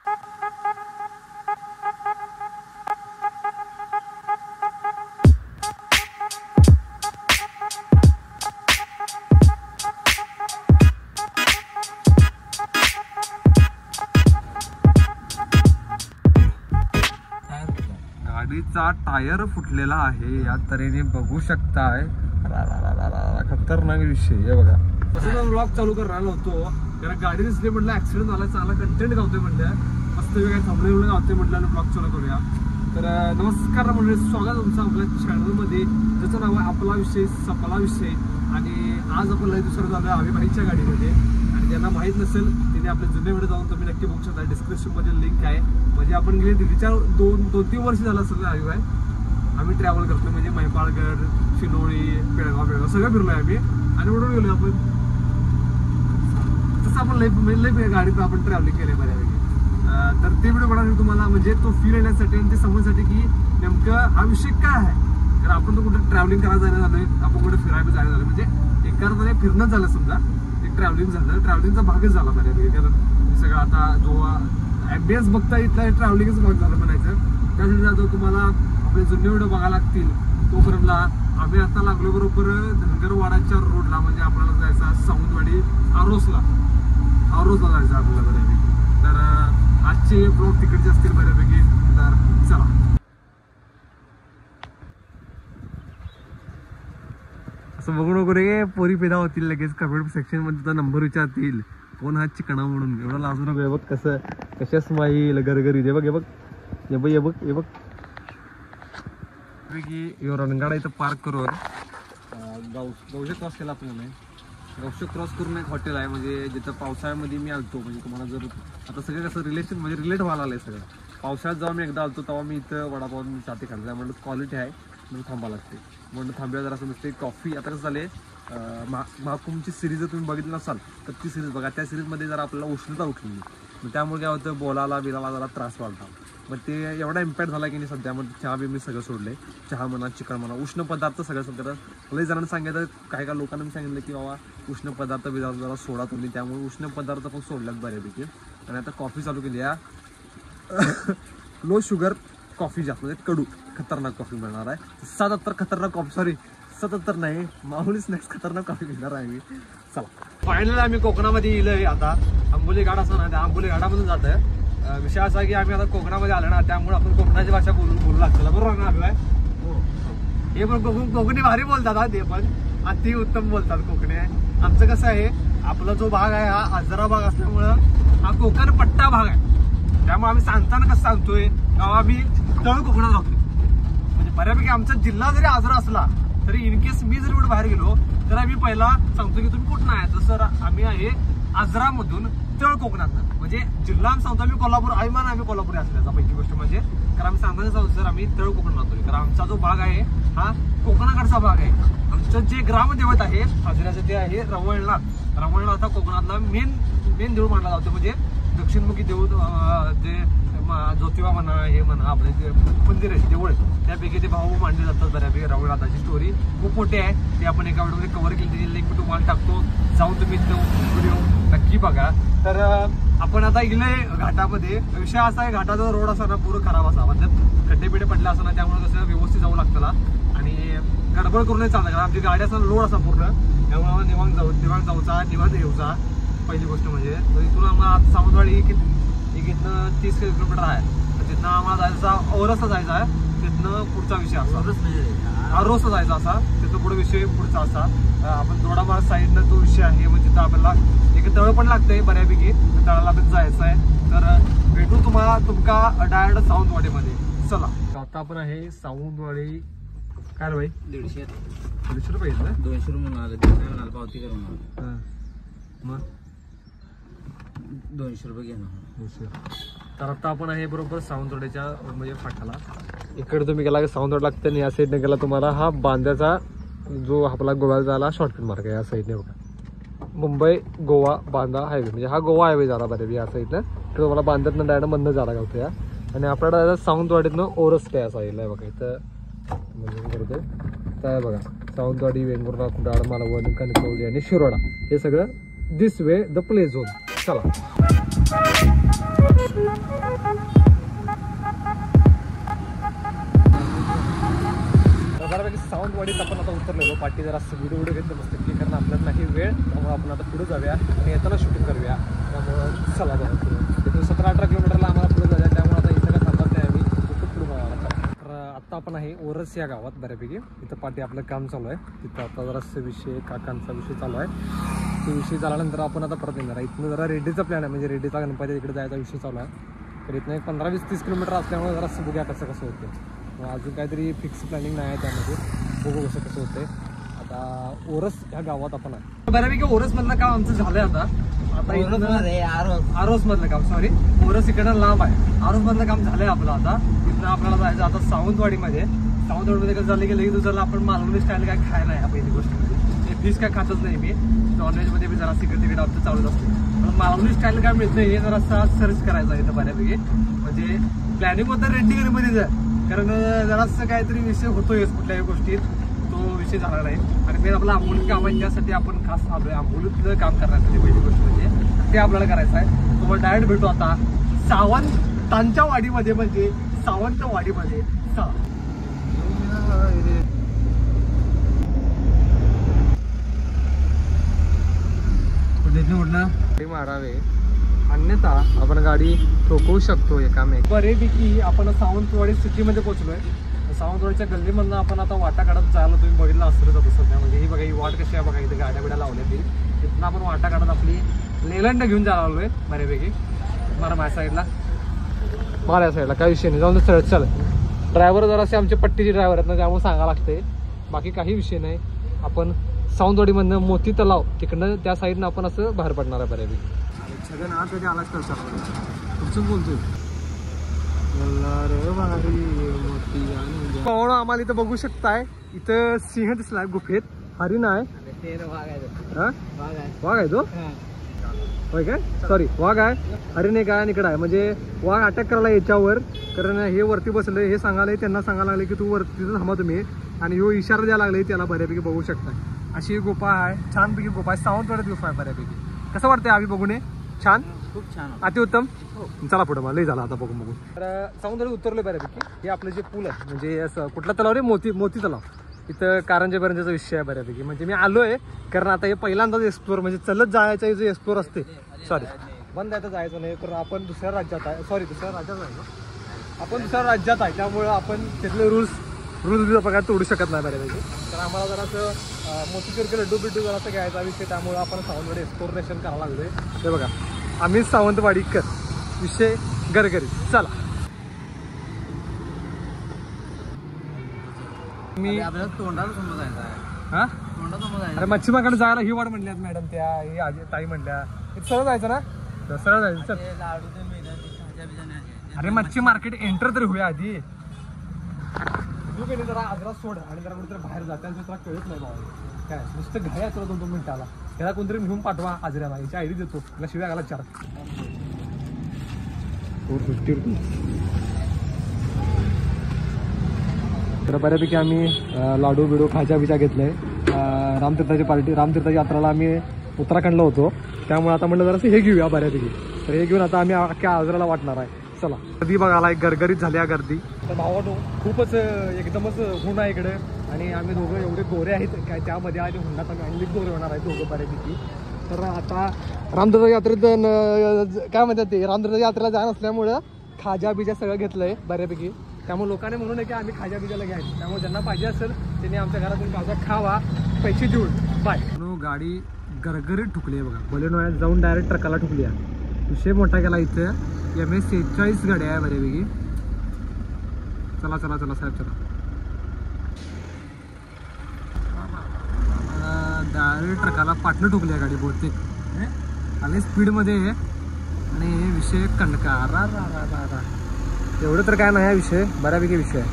गाडीचा टायर फुटलेला आहे या तऱ्हेने बघू शकताय. खतरनाक विषय आहे बघा. असं व्लॉग चालू करणार होतो कारण गाडी दिसली म्हटलं ऍक्सिडेंट झाला, चांगला कंटेंट गावतोय म्हटलं, मस्त वेगळ्या थांबले गावतोय म्हटलं ब्लॉग चालू करूया. तर नमस्कार म्हणजे स्वागत तुमचं आपल्या चॅनलमध्ये, ज्याचं नाव आहे आपला विषय सपला विषय. आणि आज आपण लय दुसरं झालं आम्ही भाईच्या गाडीमध्ये. आणि ज्यांना माहीत नसेल त्यांनी आपल्या जुन्या व्हिडिओ जाऊन तुम्ही नक्की बघू शकता, डिस्क्रिप्शनमध्ये लिंक आहे. म्हणजे आपण गेले दिल्लीच्या दोन तीन वर्ष झालं सगळं आम्ही ट्रॅव्हल करतो. म्हणजे महिपाळगड, शिनोळी, बेळगाव सगळं फिरलोय आम्ही. आणि म्हणून गेलो आपण तसं आपण लई गाडीत आपण ट्रॅव्हलिंग केले बऱ्यापैकी. तर ते व्हिडिओ बनवून तुम्हाला म्हणजे तो फील येण्यासाठी आणि ते समजण्यासाठी की नेमकं हा विषय काय आहे. कारण आपण तो कुठे ट्रॅव्हलिंग करायला जायला झालोय, आपण कुठे फिरायला जायला झालं, म्हणजे एका अर्थाने फिरणं झालं. समजा एक ट्रॅव्हलिंग झालं, ट्रॅव्हलिंगचा भागच झाला बऱ्यापैकी. कारण सगळं आता जो ॲम्बियन्स बघता इथला ट्रॅव्हलिंगच भाग झालं म्हणायचं. त्यासाठी जातो तुम्हाला आपले जुने व्हिडिओ बघायला लागतील. तोपर्यंत आम्ही आता लागलो बरोबर धनगरवाडाच्या रोडला, म्हणजे आपल्याला जायचं सावंतवाडी आरोसला जायचं आपल्याला बऱ्यापैकी. तर आजचे ब्लॉग तिकडचे असतील बऱ्यापैकी. तर चला. असं बघू नको रे, पोरी पैदा होतील लगेच कमेंट सेक्शन मध्ये तुझा नंबर विचारतील, कोण हा चिकणा म्हणून. एवढं लाजू नको. हे बघ कशा स्माईल गरगरी. हे बघ हे बघ रणगाडा इथं पार्क करून गौश क्रॉस केला आपल्याला. गौश क्रॉस करून एक हॉटेल आहे, म्हणजे जिथं पावसाळ्यामध्ये मी आलतो. म्हणजे तुम्हाला जर आता सगळं कसं रिलेट व्हायला आलंय सगळं. पावसाळ्यात जेव्हा मी एकदा आलतो तेव्हा मी इथं वडापाव मी चाते खाल्ला. म्हणलं क्वालिटी आहे म्हणून थांबा लागते, म्हणून थांबल्या जर असं नसते. कॉफी आता कसं झाले, महाकुंभची सिरीज जर तुम्ही बघितली नसाल तर ती सिरीज बघा. त्या सिरीजमध्ये जरा आपल्याला उष्णता उठलेली, मग त्यामुळे काय होतं, बोलायला जरा त्रास वाढता. मग ते एवढा इम्पॅक्ट झाला की नाही सध्या. मग चहा बी मी सगळं सोडले. चहा म्हणा, चिकन म्हणा, उष्ण पदार्थ सगळं सध्या. लई जणांना सांगितलं, काही लोकांना मी सांगितलं की बाबा उष्ण पदार्थ जरा सोडा तुम्ही. त्यामुळे उष्ण पदार्थ पण सोडल्यात बऱ्यापैकी. आणि आता कॉफी चालू केली आहे लो शुगर कॉफी, जास्त म्हणजे कडू खतरनाक कॉफी मिळणार आहे. 77 खतरनाक कॉफी, सॉरी 77 नाही, माहुली स्नॅक्स खतरनाक कॉफी घेणार आहे मी. चला फायनली आम्ही कोकणामध्ये येलोय. आता आंबोली घाट असं ना, त्या आंबोली घाटामधून जात आहे. विषय असा की आम्ही आता कोकणामध्ये आलो ना, त्यामुळे आपण कोकणाची भाषा बोलू लागतो. बरोबर ना आपलं हे पण कोकणी भारी बोलतात हा. ते पण अति उत्तम बोलतात कोकणी. आमचं कसं आहे, आपला जो भाग आहे हा आजरा भाग असल्यामुळं हा कोकण पट्टा भाग आहे. त्यामुळे आम्ही सांगताना कसं सांगतोय, आम्ही तळ कोकणात राहतोय. म्हणजे बऱ्यापैकी आमचा जिल्हा जरी आजरा असला तरी इनकेस मी जरी बाहेर गेलो तर आम्ही पहिला सांगतो की तुम्ही कुठं आहे. जसं आम्ही आहे आजरामधून तळ कोकणात. म्हणजे जिल्हा आम्ही सांगतो आम्ही कोल्हापूर, अभिमान आम्ही कोल्हापुरी असल्याचा पहिली गोष्ट म्हणजे. कारण आम्ही सांगताना सांगतो सर आम्ही तळ कोकण राहतोय. कारण आमचा जो भाग आहे हा कोकणाकडचा भाग आहे. आमचं जे ग्रामदेवत आहे आजऱ्याचं ते आहे रवळनाथ. रवळनाथ हा कोकणातला मेन देऊळ मानला जातो. म्हणजे दक्षिणमुखी देऊळ, जे ज्योतिबा म्हणा, हे म्हणा, आपले जे मंदिर आहे देऊळ त्यापैकी ते भाऊ मांडले जातात बऱ्यापैकी. रवळनाथाची स्टोरी खूप मोठी आहे, ती आपण एका व्हिडिओमध्ये कव्हर केली. त्याची लिंक मी तुम्हाला टाकतो, जाऊन तुम्ही व्हिडिओ नक्की बघा. तर आपण आता गेलोय घाटामध्ये. विषय असा आहे, घाटाचा रोड असा ना पूर्ण खराब असा, मतलब खड्डे बिड्डे पडले असं ना, त्यामुळे कसं व्यवस्थित जाऊ लागतं ना. आणि गडबड करून नाही चालतं, कारण आमची गाडी असा लोड असा पूर्ण. त्यामुळे निवांत जाऊचा निवांत येऊचा पहिली गोष्ट म्हणजे. तर इथून आम्हाला सावंतवाडी इथनं 30 किलोमीटर आहे. तर तिथनं आम्हाला जायचा औरसला जायचा आहे. तिथनं पुढचा विषय असा आरोसला जायचा असा, तिथं पुढे विषय पुढचा असा. आपण दोडामार्ग साईडनं तो विषय आहे. म्हणजे तिथं आपल्याला एक तळ पण लागतंय बऱ्यापैकी, तळाला आपण जायचं आहे. तर भेटू तुम्हाला तुमका डायरेक्ट सावंतवाडीमध्ये. चला आता आपण आहे सावंतवाडी. काय भाई 150 रुपये ना, 200 रुपये म्हणाले पावती करून. मग 200 रुपये घेणार. तर आता आपण आहे बरोबर सावंतवाडीच्या म्हणजे फाटाला. इकडे तुम्ही गेला की सावंतवाड लागतं आणि या साईडने गेला तुम्हाला हा बांद्याचा जो आपला गोव्याला जायला शॉर्टकट मार्ग आहे. या साईडने बघा, मुंबई गोवा बांदा हायवे, म्हणजे हा गोवा हायवे झाला बरे या साईडनं. तर तुम्हाला बांद्यातनं डायरेक्ट मधनं जायला गावतो या. आणि आपल्याला सावंतवाडीतनं ओरस त्या साईडला आहे बघा. इथं म्हणजे करतोय काय बघा, सावंतवाडी, वेंगुर्ला, कुडाळ, मालवण, कणकवली आणि शिरोडा हे सगळं this way the play zone. चला वाडीत आपण आता उतरलेलो. पाठी जरा व्हिडिओ घेतलं मस्त की, कारण आपल्याला नाही वेळ, त्यामुळे आपण आता पुढे जाऊया आणि येताना शूटिंग करूया. त्यामुळं चला बघा, तिथून 17-18 किलोमीटरला आम्हाला पुढे जाऊया. त्यामुळे आता इथं काय थांबत नाही आम्ही, खूप पुढे बघायला. तर आता आपण आहे ओरस या गावात बऱ्यापैकी. इथं पाठी आपलं काम चालू आहे. तिथं आता जरासं विषय काकांचा विषय चालू आहे. तो विषय झाल्यानंतर आपण आता परत येणार आहे. इथनं जरा रेड्डीचा प्लॅन आहे, म्हणजे रेड्डीचा गणपती इकडे जायचा विषय चालू आहे. तर इथनं 15-20-30 किलोमीटर असल्यामुळे जरा बघूया कसं होतं. अजून काहीतरी फिक्स प्लॅनिंग नाही आहे त्यामध्ये, बघू कसं होतंय. आता ओरस ह्या गावात आपण आहे. बऱ्यापैकी ओरसमधलं काम आमचं झालंय आता आरोसमधलं काम, सॉरी, ओरस इकडं लांब आहे. आरोसमधलं काम झालंय आपलं. आता इथनं आपल्याला जायचं आता सावंतवाडीमध्ये. सावंतवाडीमध्ये कसं झालं की लगेच दुसऱ्याला आपण मालवणी स्टाईल काय खायला आहे. पहिली गोष्ट म्हणजे फिश काय खातच नाही मी. नॉनव्हेजमध्ये मी जरा तिकडे आमचं चालूच असते. पण मालवणी स्टाईल काय मिळतं हे जरा सर्च करायचं आहे इथं बऱ्यापैकी. म्हणजे प्लॅनिंग होतं रेड्डीमध्ये जा, कारण जरासं काहीतरी विषय होतोय कुठल्याही गोष्टीत, तो विषय झाला नाही. आणि मेन आपलं आंबोलीत काम आहे, त्यासाठी आपण खास आलोय आंबोलीतलं काम करण्यासाठी. पहिली गोष्ट म्हणजे ते आपल्याला करायचं आहे. तुम्हाला डायरेक्ट भेटू आता सावंतांच्या वाडीमध्ये, म्हणजे सावंतवाडीमध्ये. गाडी मारावे, अन्यथा आपण गाडी ठोकवू शकतो एकामेक. बरेपैकी आपण सावंतवाडी सिटीमध्ये पोहोचलोय. सावंतवाडीच्या गल्लीमधनं आपण आता वाटा काढत जायला, तुम्ही बघितलं असतं जातो सध्या. म्हणजे ही बघा, ही वाट कशी आहे बघा, इथे गाड्या बिड्या लावल्या ती. तिथून आपण वाटा काढत आपली लेलंड घेऊन जायला आलोय बऱ्यापैकी. मारा माझ्या साईडला, मारा या साईडला, काय विषय नाही, जाऊन सरळ चल. ड्रायव्हर जरासे आमचे पट्टीचे ड्रायव्हर आहेत ना, त्यामुळे सांगावं लागते, बाकी काही विषय नाही. आपण सावंतवाडीमधनं मोती तलाव तिकडनं त्या साईडनं आपण असं बाहेर पडणार आहे बऱ्यापैकी. छगन आज कधी आलाच करता तुमचं बोलतोय पाहुणं आम्हाला इथं बघू शकताय. इथं सिंह दिसलाय गुफेत, हरिण आहे, वाघ आहे तो, होय काय, सॉरी वाघ आहे, हरिण एक आहे आणि इकडं आहे. म्हणजे वाघ अटॅक करायला याच्यावर, कारण हे वरती बसले, हे सांगायला त्यांना सांगायला लागले की तू वरती तिथं थांबा तुम्ही, आणि ह्यो इशारा द्यायला लागले त्याला. बऱ्यापैकी बघू शकता अशी गुफा आहे, छानपैकी गुफा आहे, सावंतवाडीत गुफा आहे बऱ्यापैकी. कसं वाटतंय आम्ही बघून? छान, खूप छान, अतिउत्तम. चला पुढे, मला लई झाला आता बघू. तर सावंतवाडीत उतरलो बऱ्यापैकी. हे आपलं जे पूल आहे, म्हणजे असं कुठला तलाव रे, मोती तलाव. इथं कारंजेपर्यंतचा विषय आहे बऱ्यापैकी. म्हणजे मी आलोय कारण आता हे पहिल्यांदाच एक्सप्लोर, म्हणजे चलत जायचं जे एक्सप्लोर असते, सॉरी बंद आहे तर जायचं नाही, तर आपण दुसऱ्या राज्यात आहे, सॉरी दुसऱ्या राज्यात आहे ना, आपण दुसऱ्या राज्यात आहे, त्यामुळं आपण तिथले रूल्स प्रकार तोडू शकत नाही बऱ्यापैकी. तर आम्हाला जरासं मोतीचूरके लड्डू बिड्डू जरासं घ्यायचा विषय, त्यामुळे आपण सावंतवाडी एक्सप्लोरेशन करायला लागलोय. ते बघा, आम्ही सावंतवाडीकर, विषय गरगरी. चला मी तोंडाला समोर जायचं आहे. हा, तोंडा समोर जायचं. अरे मच्छीमार्केट जायला ही वाट म्हणल्यात मॅडम, त्या ही आजी ताई म्हणल्या सरळ जायचं ना, सरळ जायचं. चल, अरे मच्छी मार्केट एंटर तरी होऊया आधी. तू गेली जरा आजरा सोड आणि जरा कुठेतरी बाहेर जा, त्यांचं तुला कळत नाही बाबा काय, नुसतं घ्या तुला 2-2 मिनिटाला. त्याला कोणतरी घेऊन पाठवा आजऱ्याला, याची आयडी देतो तुला, शिव्या घाला 4. 450 रुपये. तर बऱ्यापैकी आम्ही लाडू बिडू खाजा बिजा घेतलंय. रामतीर्थाची पार्टी, रामतीर्थाची यात्राला आम्ही उत्तराखंडला होतो, त्यामुळे आता म्हटलं जरासं हे घेऊया बऱ्यापैकी. तर हे घेऊन आता आम्ही अख्ख्या आजराला वाटणार आहे. चला, गर्दी बघायला एक गरगरीत झाली आहे गर्दी. तर भावानो खूपच एकदमच हुंड आहे इकडे, आणि आम्ही दोघं एवढे गोरे आहेत काय, त्यामध्ये आणि हुंडात आम्ही आणली गोरे होणार आहे दोघं बऱ्यापैकी. तर आता रामतीर्थ यात्रेत काय म्हणतात ते, रामतीर्थ यात्रेला जाणं असल्यामुळं खाजा बिजा सगळं घेतलंय बऱ्यापैकी. त्यामुळे लोकांनी म्हणून आहे की आम्ही खाजा बिजाला घ्यायचं, त्यामुळे ज्यांना पाहिजे असेल त्यांनी आमच्या घरातून खाजा खावा, पैसे देऊन. बाय. गाडी गरगरीत ठुकली आहे बघा, बलेनो जाऊन डायरेक्ट ट्रकाला ठुकली आहे. विषय मोठा केला इथं. MS 46 गाड्या आहे बऱ्यापैकी. चला चला चला साहेब, चला. डायरेक्ट ट्रकाला पाटणं ठोकली आहे गाडी बहुतेक, आणि स्पीडमध्ये आहे. आणि विषय कणका, रा रा रा रा रा, एवढं तर काय नाही आहे विषय, बऱ्यापैकी विषय आहे.